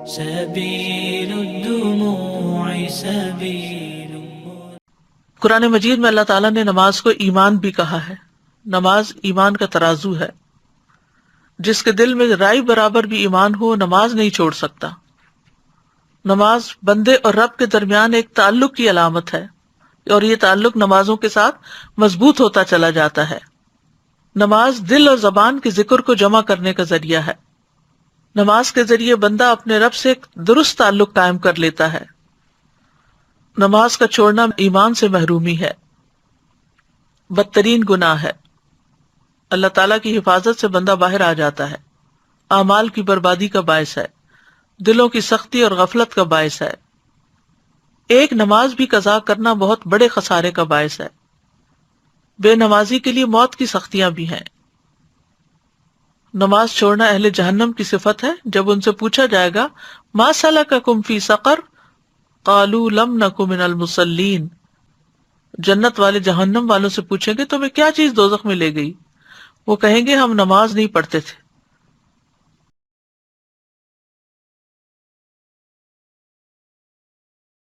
سبيل الدموع سبيل. قرآن مجید میں اللہ تعالیٰ نے نماز کو ایمان بھی کہا ہے. نماز ایمان کا ترازو ہے. جس کے دل میں رائی برابر بھی ایمان ہو نماز نہیں چھوڑ سکتا. نماز بندے اور رب کے درمیان ایک تعلق کی علامت ہے اور یہ تعلق نمازوں کے ساتھ مضبوط ہوتا چلا جاتا ہے. نماز دل اور زبان کے ذکر کو جمع کرنے کا ذریعہ ہے. نماز کے ذریعے بندہ اپنے رب سے ایک درست تعلق قائم کر لیتا ہے. نماز کا چھوڑنا ایمان سے محرومی ہے، بدترین گناہ ہے. اللہ تعالیٰ کی حفاظت سے بندہ باہر آ جاتا ہے، اعمال کی بربادی کا باعث ہے، دلوں کی سختی اور غفلت کا باعث ہے. ایک نماز بھی قضا کرنا بہت بڑے خسارے کا باعث ہے. بے نمازی کے لیے موت کی سختیاں بھی ہیں. نماز چھوڑنا اہل جہنم کی صفت ہے. جب ان سے پوچھا جائے گا ما سلککم فی سقر قالوا لم نک من المصلین، جنت والے جہنم والوں سے پوچھیں گے تمہیں کیا چیز دوزخ میں لے گئی؟ وہ کہیں گے ہم نماز نہیں پڑھتے تھے.